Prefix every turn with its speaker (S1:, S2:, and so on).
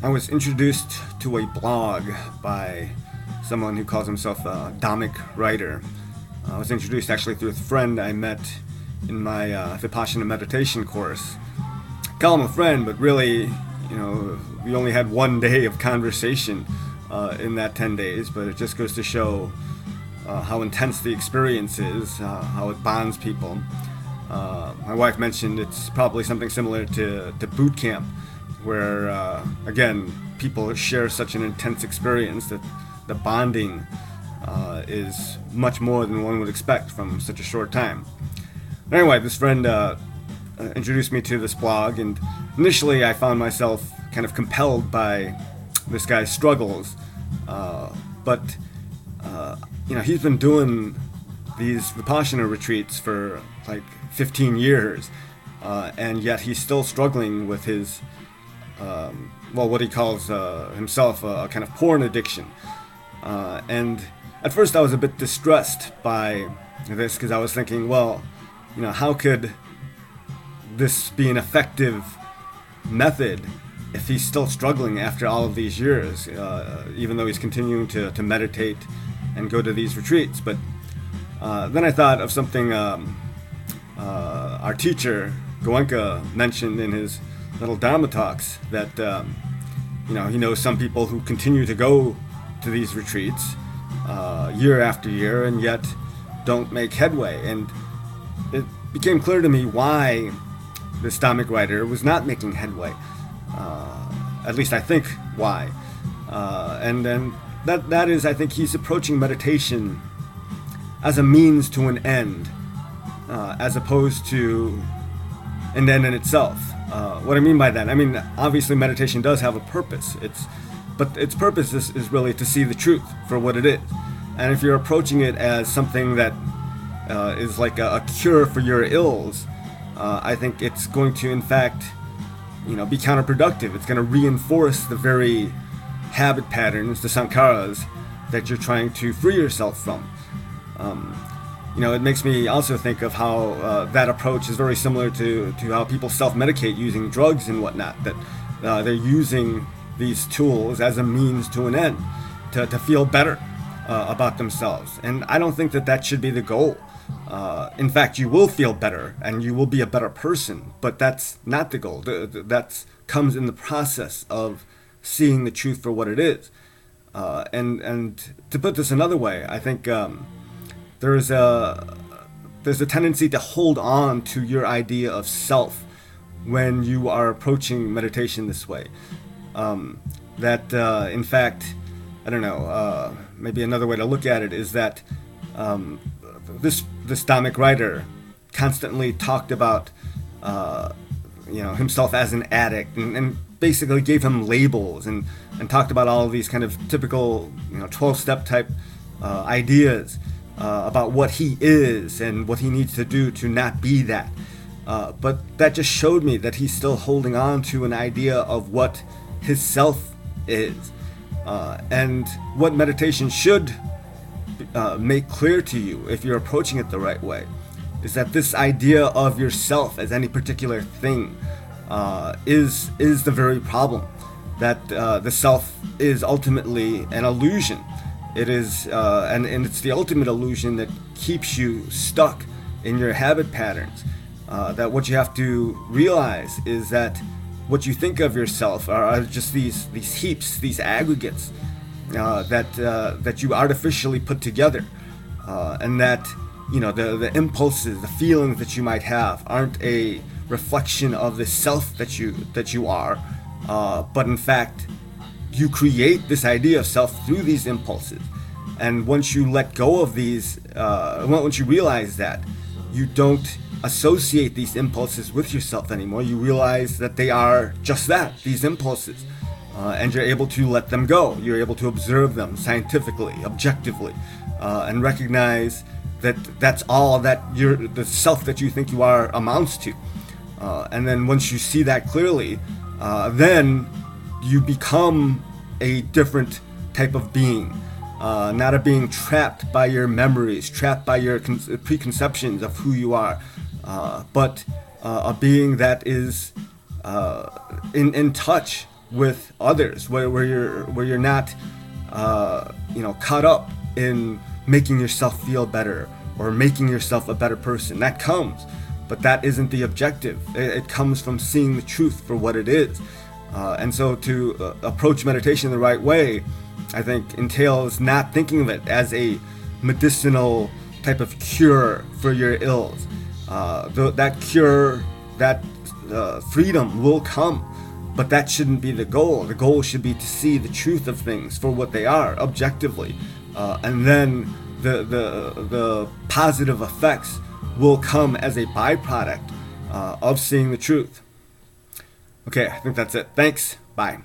S1: I was introduced to a blog by someone who calls himself a Dhammic writer. I was introduced actually through a friend I met in my Vipassana meditation course. I call him a friend, but really, we only had one day of conversation in that 10 days, but it just goes to show how intense the experience is, how it bonds people. My wife mentioned it's probably something similar to boot camp, where, again, people share such an intense experience that the bonding is much more than one would expect from such a short time. Anyway, this friend introduced me to this blog, and initially I found myself kind of compelled by this guy's struggles. But he's been doing these Vipassana retreats for like 15 years, and yet he's still struggling with his, what he calls himself a kind of porn addiction. And at first I was a bit distressed by this because I was thinking, well, how could this be an effective method if he's still struggling after all of these years, even though he's continuing to meditate and go to these retreats. But then I thought of something our teacher, Goenka, mentioned in his little Dharma talks, that he knows some people who continue to go to these retreats year after year and yet don't make headway. And it became clear to me why this Dhammic writer was not making headway. At least I think why. And then that is, I think he's approaching meditation as a means to an end, as opposed to an end in itself. What I mean by that, obviously meditation does have a purpose. But its purpose is really to see the truth for what it is. And if you're approaching it as something that is like a cure for your ills, I think it's going to, in fact, be counterproductive. It's going to reinforce the very habit patterns, the sankharas, that you're trying to free yourself from. It makes me also think of how that approach is very similar to how people self-medicate using drugs and whatnot, that they're using these tools as a means to an end, to feel better about themselves. And I don't think that should be the goal. In fact, you will feel better and you will be a better person, but that's not the goal. That comes in the process of seeing the truth for what it is. And to put this another way, I think there's a tendency to hold on to your idea of self when you are approaching meditation this way. In fact, I don't know, maybe another way to look at it is that this Dhammic writer constantly talked about himself as an addict, and basically gave him labels and talked about all of these kind of typical 12-step type ideas about what he is and what he needs to do to not be that. But that just showed me that he's still holding on to an idea of what his self is, and what meditation should make clear to you, if you're approaching it the right way, is that this idea of yourself as any particular thing is the very problem. That the self is ultimately an illusion. It is, and it's the ultimate illusion that keeps you stuck in your habit patterns. That what you have to realize is that what you think of yourself are just these heaps, these aggregates that you artificially put together, and that the impulses, the feelings that you might have aren't a reflection of the self that you are, but in fact you create this idea of self through these impulses. And once you let go of these, once you realize that, you don't associate these impulses with yourself anymore. You realize that they are just that, these impulses, and you're able to let them go. You're able to observe them scientifically, objectively, and recognize that that's all that the self that you think you are amounts to. And then once you see that clearly, then you become a different type of being. Not a being trapped by your memories, trapped by your preconceptions of who you are, but a being that is in touch with others, where you're not caught up in making yourself feel better or making yourself a better person. That comes, but that isn't the objective. It comes from seeing the truth for what it is. And so to approach meditation the right way, I think, entails not thinking of it as a medicinal type of cure for your ills. That cure, that freedom will come, but that shouldn't be the goal. The goal should be to see the truth of things for what they are, objectively, and then the positive effects will come as a byproduct of seeing the truth. Okay, I think that's it. Thanks. Bye.